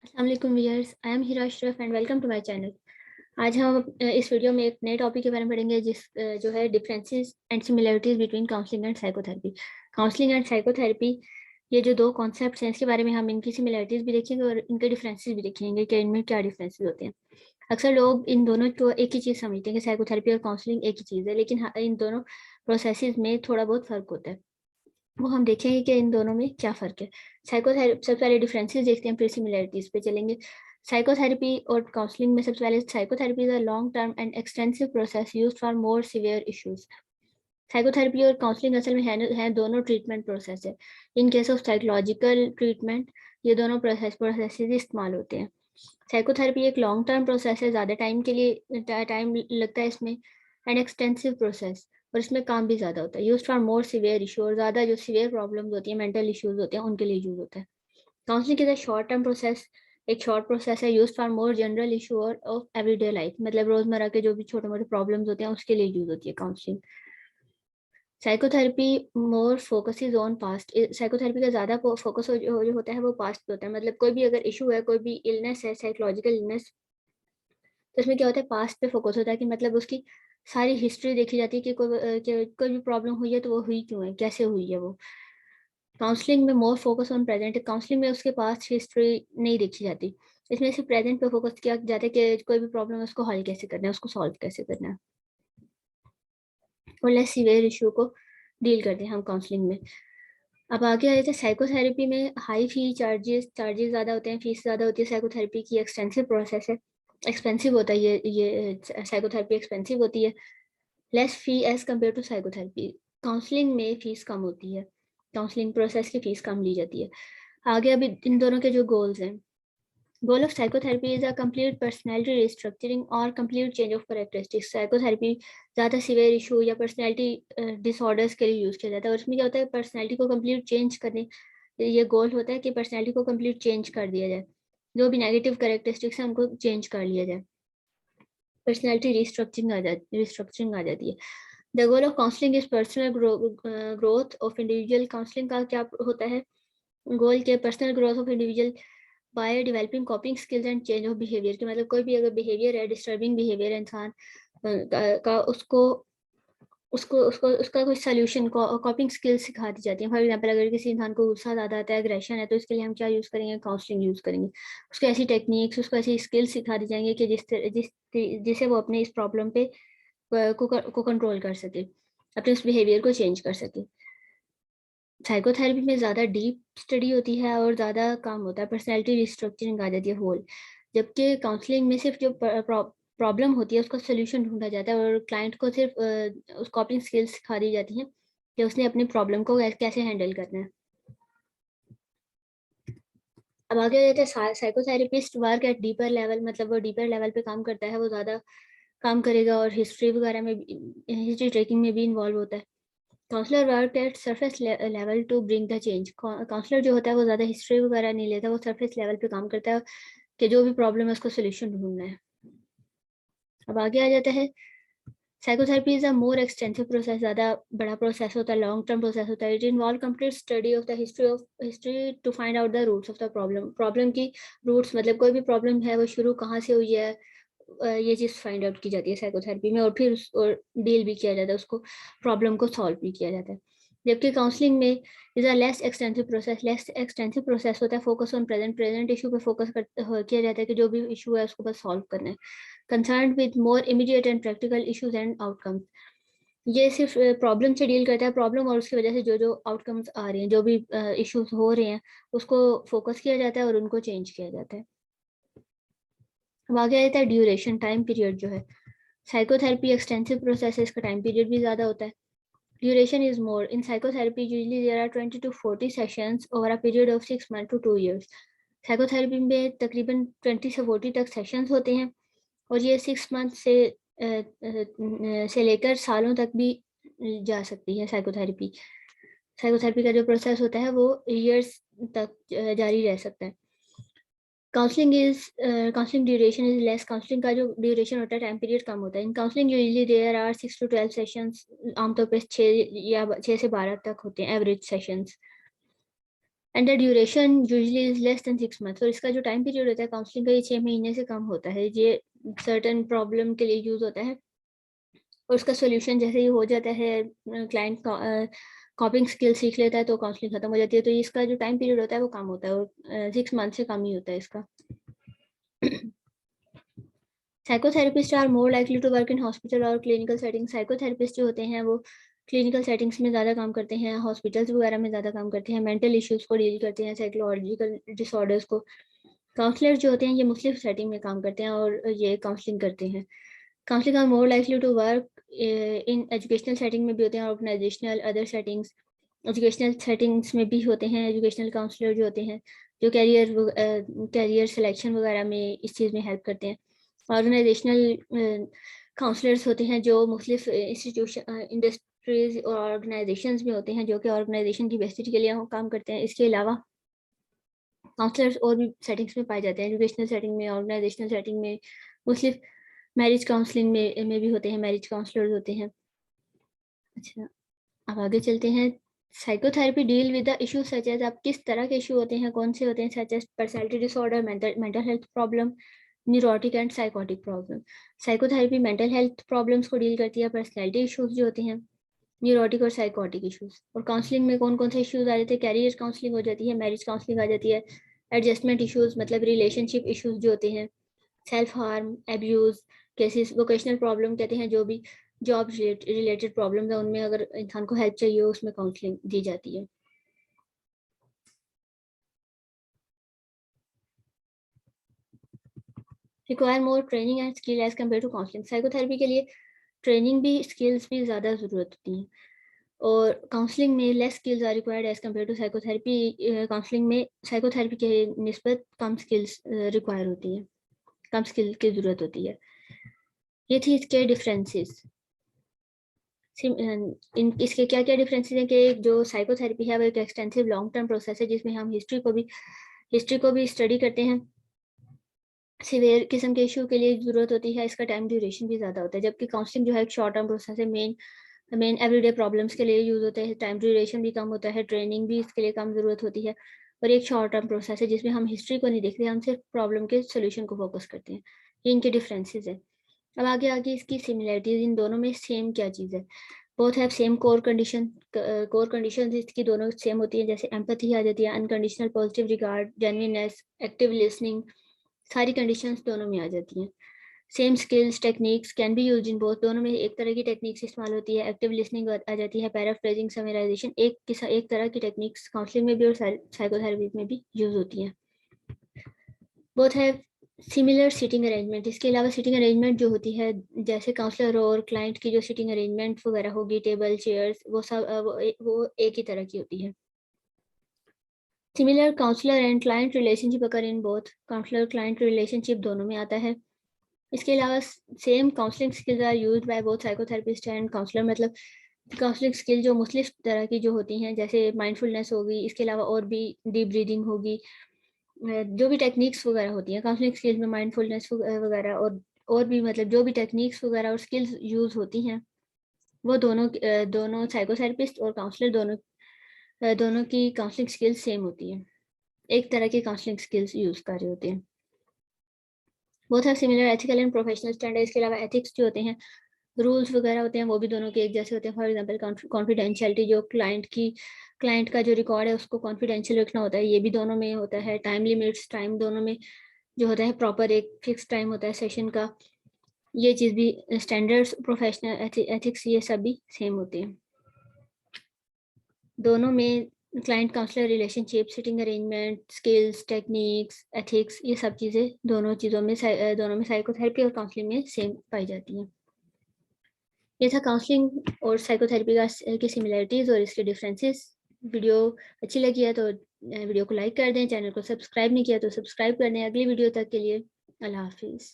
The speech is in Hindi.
अस्सलाम वालेकुम viewers, I am Hira Ashraf and welcome to my channel. आज हम इस वीडियो में एक नए टॉपिक के बारे में पढ़ेंगे जो है differences and similarities between counselling and psychotherapy. Counselling and psychotherapy, ये जो दो कॉन्सेप्ट्स हैं, इसके बारे में हम इनकी सिमिलरिटीज भी देखेंगे और इनके डिफरेंसेस भी देखेंगे कि इनमें क्या डिफरेंसेस होते हैं। अक्सर लोग इन दोनों को एक ही चीज़ समझते हैं कि साइकोथेरेपी और काउंसलिंग एक ही चीज़ है, लेकिन इन दोनों प्रोसेसेस में थोड़ा बहुत फ़र्क होता है। वो हम देखेंगे कि इन दोनों में क्या फ़र्क है। साइकोथेरेपी सबसे पहले डिफरेंसेस देखते हैं, फिर सिमिलरिटीज़ पे चलेंगे। साइकोथेरेपी और काउंसलिंग में सबसे पहले psychotherapy is a long term and extensive process used for more severe issues. Psychotherapy और काउंसलिंग असल में है दोनों ट्रीटमेंट प्रोसेस है। In case of psychological treatment ये दोनों प्रोसेसेस इस्तेमाल होते हैं। साइकोथेरेपी एक लॉन्ग टर्म प्रोसेस है, ज़्यादा टाइम के लिए टाइम लगता है इसमें, एंड एक्सटेंसिव प्रोसेस, और इसमें काम भी ज़्यादा होता है। Use for more severe issue, और ज़्यादा जो सीवियर प्रॉब्लम्स होती हैं, मेंटल इश्यूज होते हैं, उनके लिए यूज होता है। Counselling is a short term process, एक शॉर्ट प्रोसेस है, use for more general issue और ऑफ एवरीडे लाइफ, मतलब रोजमर्रा के जो भी छोटे मोटे प्रॉब्लम्स होते हैं उसके लिए यूज होती है counselling. Psychotherapy more focuses on past, psychotherapy का ज़्यादा फोकस जो होता है वो पास्ट पे होता है। मतलब कोई भी अगर इशू है, कोई भी इलनेस है, साइकोलॉजिकल इलनेस, तो इसमें क्या होता है, पास्ट पे फोकस होता है कि मतलब उसकी सारी हिस्ट्री देखी जाती है कि कोई भी प्रॉब्लम हुई है तो वो हुई क्यों है, कैसे हुई है वो। काउंसलिंग में more focus on present, counselling में उसके पास्ट हिस्ट्री नहीं देखी जाती, इसमें सिर्फ प्रेजेंट पे फोकस किया जाता है कि कोई भी प्रॉब्लम है उसको हल कैसे करना है, उसको सॉल्व कैसे करना है, और लेस सीवियर इशू को डील करते हैं हम काउंसलिंग में। अब आगे आ जाते हैं साइकोथेरेपी में। हाई फी चार्जेस ज़्यादा होते हैं, फीस ज़्यादा होती है। साइकोथेरेपी की एक्सटेंसिव प्रोसेस है, एक्सपेंसिव होता है, ये साइकोथेरेपी एक्सपेंसिव होती है। Less fee as compare to psychotherapy, counselling में फीस कम होती है, काउंसलिंग प्रोसेस की फीस कम ली जाती है। आगे अभी इन दोनों के जो गोल्स हैं, goal of psychotherapy is a complete personality restructuring और complete change of characteristics. Psychotherapy ज़्यादा सीवियर इशू या पर्सनैलिटी डिसऑर्डर्स के लिए यूज़ किया जाता है, और इसमें क्या होता है, पर्सनैलिटी को कंप्लीट चेंज करने, ये गोल होता है कि पर्सनैलिटी को कंप्लीट चेंज कर दिया जाए, जो भी नेगेटिव करेक्टरिस्टिक्स हैं उनको चेंज कर लिया जाए, पर्सनैलिटी रिस्ट्रक्चरिंग आ जाती है। The goal of counselling is personal growth of individual, counselling का क्या होता है गोल, के personal growth of individual by developing कॉपिंग skills and change of behaviour, कि मतलब कोई भी अगर बिहेवियर है, डिस्टर्बिंग बिहेवियर है इंसान का, उसको उसको उसको उसका कोई सोल्यूशन, कॉपिंग स्किल्स सिखा दी जाती है। फॉर एग्जांपल, अगर किसी इंसान को गुस्सा ज़्यादा आता है, एग्रेशन है, तो इसके लिए हम क्या यूज़ करेंगे, काउंसलिंग यूज़ करेंगे। उसको ऐसी टेक्निक्स, उसको ऐसी स्किल्स सिखा दी जाएंगे कि जिससे वो अपने इस प्रॉब्लम पे को कंट्रोल कर सके, अपने उस बिहेवियर को चेंज कर सके। साइकोथेरेपी में ज़्यादा डीप स्टडी होती है और ज़्यादा काम होता है, पर्सनैलिटी रिस्ट्रक्चरिंग आ जाती है होल, जबकि काउंसलिंग में सिर्फ जो प्रॉब्लम होती है उसका सोल्यूशन ढूंढा जाता है, और क्लाइंट को सिर्फ उस कॉपिंग स्किल्स सिखा दी जाती हैं कि उसने अपनी प्रॉब्लम को कैसे हैंडल करना है। अब आगे आ जाता है psychotherapist work at deeper level, मतलब वो डीपर लेवल पे काम करता है, वो ज़्यादा काम करेगा और हिस्ट्री वगैरह में, हिस्ट्री ट्रेकिंग में भी इन्वॉल्व होता है। Counsellor work at surface level to bring the change, counsellor जो होता है वो ज़्यादा हिस्ट्री वगैरह नहीं लेता, वो सरफेस लेवल पे काम करता है कि जो भी प्रॉब्लम है उसको सोल्यूशन ढूंढना है। अब आगे आ जाता है, psychotherapy is a more extensive process, ज़्यादा बड़ा प्रोसेस होता है, लॉन्ग टर्म प्रोसेस होता है। It involve complete study of the history to find out the roots of the problem की रूट्स, मतलब कोई भी प्रॉब्लम है वो शुरू कहाँ से हुई है, ये चीज़ फाइंड आउट की जाती है साइकोथेरेपी में, और फिर डील भी किया जाता है, उसको प्रॉब्लम को सॉल्व भी किया जाता है। जबकि काउंसलिंग में is a less extensive process होता है, फोकस ऑन प्रेजेंट इशू पे फोकस किया जाता है कि जो भी इशू है उसको बस सॉल्व करना है, concern with more immediate and practical issues and outcomes. ये सिर्फ प्रॉब्लम से डील करता है, प्रॉब्लम और उसकी वजह से जो जो आउटकम्स आ रहे हैं, जो भी इश्यूज हो रहे हैं, उसको फोकस किया जाता है और उनको चेंज किया जाता है। अब आगे आ जाता है ड्यूरेशन, टाइम पीरियड जो है। साइकोथेरेपी एक्सटेंसिव प्रोसेस है, इसका टाइम पीरियड भी ज़्यादा होता है। Duration is more in psychotherapy, usually there are 20 to 40 sessions over a period of 6 months to 2 years। Psychotherapy में तकरीबन 20 से 40 तक सेशंस होते हैं, और ये 6 months से लेकर सालों तक भी जा सकती है साइकोथेरेपी। साइकोथेरेपी का जो प्रोसेस होता है वो ईयर्स तक जारी रह सकता है। Counselling duration is less, counselling का जो ड्यूरेशन होता है, टाइम पीरियड कम होता है। In counselling usually there are 6 to 12 sessions, आमतौर पर 6 से 12 तक होते हैं average sessions. And the duration usually is less than 6 month. और इसका जो टाइम पीरियड होता है काउंसलिंग का, ये 6 महीने से कम होता है। ये सर्टेन प्रॉब्लम के लिए यूज होता है और उसका सोल्यूशन जैसे ही हो जाता है, क्लाइंट कॉपिंग स्किल सीख लेता है तो काउंसलिंग खत्म हो जाती है। तो इसका जो टाइम पीरियड होता है वो कम होता है और 6 मंथ से कम ही होता है इसका। Psychotherapist are more likely to work in hospital और क्लिनिकल सेटिंग। साइकोथेरेपिस्ट जो होते हैं वो क्लिनिकल सेटिंग्स में ज़्यादा काम करते हैं, हॉस्पिटल्स वगैरह में ज़्यादा काम करते हैं, मेंटल इश्यूज़ को डील करते हैं, साइकोलॉजिकल डिसऑर्डर्स को। काउंसलर जो होते हैं ये मुख्तलिफ सेटिंग में काम करते हैं और ये काउंसलिंग करते हैं। Counselling are more likely to work in educational setting में भी होते हैं, organisational other settings. Educational settings में भी होते हैं एजुकेशनल काउंसलर जो होते हैं, जो कैरियर सिलेक्शन वगैरह में इस चीज़ में हेल्प करते हैं। ऑर्गेनाइजेशनल काउंसलर्स होते हैं जो मुख्तलिफ इंस्टीट्यूशन इंडस्ट्रीज और ऑर्गेनाइजेशंस में होते हैं, जो कि ऑर्गेनाइजेशन की बेहतरी के लिए काम करते हैं। इसके अलावा काउंसलर्स और भी सेटिंग्स में पाए जाते हैं, एजुकेशनल सेटिंग में, ऑर्गेनाइजेशनल सेटिंग में, मुख्तलिफ मैरिज काउंसलिंग में भी होते हैं, मैरिज काउंसलर्स होते हैं। अच्छा, अब आगे चलते हैं। Psychotherapy deal with the issue such as, आप किस तरह के इशू होते हैं, कौन से होते हैं, such as personality disorder, mental health problem, neurotic and psychotic problem. Psychotherapy mental health problems को डील करती है, पर्सनैलिटी इशूज जो होते हैं, न्यूरोटिक और साइकोटिक इशूज। और काउंसलिंग में कौन कौन से इशूज आ जाते हैं, कैरियर काउंसलिंग हो जाती है, मैरिज काउंसलिंग आ जाती है, एडजस्टमेंट इशूज मतलब रिलेशनशिप इशूज जो होते हैं, self harm, abuse cases, vocational problem कहते हैं, जो भी जॉब रिलेटेड प्रॉब्लम है उनमें अगर इंसान को हेल्प चाहिए हो उसमें काउंसलिंग दी जाती है। Require more training and skill as compare to counselling. Psychotherapy के लिए ट्रेनिंग भी स्किल्स भी ज़्यादा ज़रूरत होती हैं और काउंसलिंग में less skills are required as compare to psychotherapy. Counselling में साइकोथेरेपी के निस्बत कम स्किल्स रिक्वायर होती है, कम स्किल की ज़रूरत होती है। ये थी इसके डिफरेंसेस। इसके क्या क्या डिफरेंसेस हैं कि जो साइकोथेरेपी है वो एक एक्सटेंसिव लॉन्ग टर्म प्रोसेस है जिसमें हम हिस्ट्री को भी स्टडी करते हैं। सिवियर किस्म के इशू के लिए ज़रूरत होती है, इसका टाइम ड्यूरेशन भी ज़्यादा होता है, जबकि काउंसलिंग जो है एक शॉर्ट टर्म प्रोसेस है, मेन एवरीडे प्रॉब्लम्स के लिए यूज़ होता है, टाइम ड्यूरेशन भी कम होता है, ट्रेनिंग भी इसके लिए कम ज़रूरत होती है। और एक शॉर्ट टर्म प्रोसेस है जिसमें हम हिस्ट्री को नहीं देखते, हम सिर्फ प्रॉब्लम के सोल्यूशन को फोकस करते हैं। ये इनके डिफरेंसेस है। अब आगे आगे इसकी सिमिलरिटीज, इन दोनों में सेम क्या चीज़ है। Both have same core condition इसकी दोनों सेम होती है, जैसे एम्पैथी आ जाती है, unconditional positive regard, genuineness, active listening, सारी कंडीशंस दोनों में आ जाती हैं। Same skills techniques can be use in both, दोनों में एक तरह की टेक्निक्स इस्तेमाल होती है। एक्टिव लिसनिंग आ जाती है, पैराफ्रेजिंग, समराइजेशन, एक तरह की टेक्निक्स काउंसलिंग में भी और साइकोथेरेपी में भी यूज होती हैं। बोथ है सिमिलर सिटिंग अरेंजमेंट। इसके अलावा सिटिंग अरेंजमेंट जो होती है, जैसे काउंसलर और क्लाइंट की जो सिटिंग अरेंजमेंट वगैरह होगी, टेबल चेयर्स, वो सब वो एक ही तरह की होती है। Similar counsellor and client relationship occur in both, counsellor client relationship दोनों में आता है। इसके अलावा same counselling skills are used by both psychotherapist and counsellor, मतलब काउंसलिंग स्किल जो मुख्तलिफ तरह की जो होती हैं, जैसे माइंडफुलनेस होगी, इसके अलावा और भी डीप ब्रीदिंग होगी, जो भी टेक्निक्स वगैरह होती हैं काउंसलिंग स्किल्स में, माइंडफुलनेस वगैरह और भी मतलब जो भी टेक्निक्स वगैरह और स्किल्स यूज़ होती हैं, वो दोनों साइकोथेरेपिस्ट और काउंसलर दोनों की काउंसलिंग स्किल्स सेम होती है, एक तरह की काउंसलिंग स्किल्स यूज़ कर रहे होते हैं। Both have similar ethical and professional standard. इसके अलावा एथिक्स जो होते हैं, रूल्स वगैरह होते हैं, वो भी दोनों के एक जैसे होते हैं। फॉर एग्जांपल कॉन्फिडेंशियलिटी, जो क्लाइंट का जो रिकॉर्ड है उसको कॉन्फिडेंशियल रखना होता है, ये भी दोनों में होता है। टाइम लिमिट्स, टाइम दोनों में जो होता है प्रॉपर एक फिक्स टाइम होता है सेशन का, ये चीज़ भी स्टैंडर्ड्स, प्रोफेशनल एथिक्स, ये सब भी सेम होते हैं। दोनों में client counsellor relationship, sitting arrangement, skills, techniques, ethics, ये सब चीज़ें दोनों में साइकोथेरेपी और काउंसलिंग में सेम पाई जाती हैं। ये था काउंसलिंग और साइकोथेरेपी की सिमिलरिटीज़ और इसके डिफरेंसेस। वीडियो अच्छी लगी है तो वीडियो को लाइक कर दें, चैनल को सब्सक्राइब नहीं किया तो सब्सक्राइब कर दें। अगली वीडियो तक के लिए अल्लाह हाफिज़।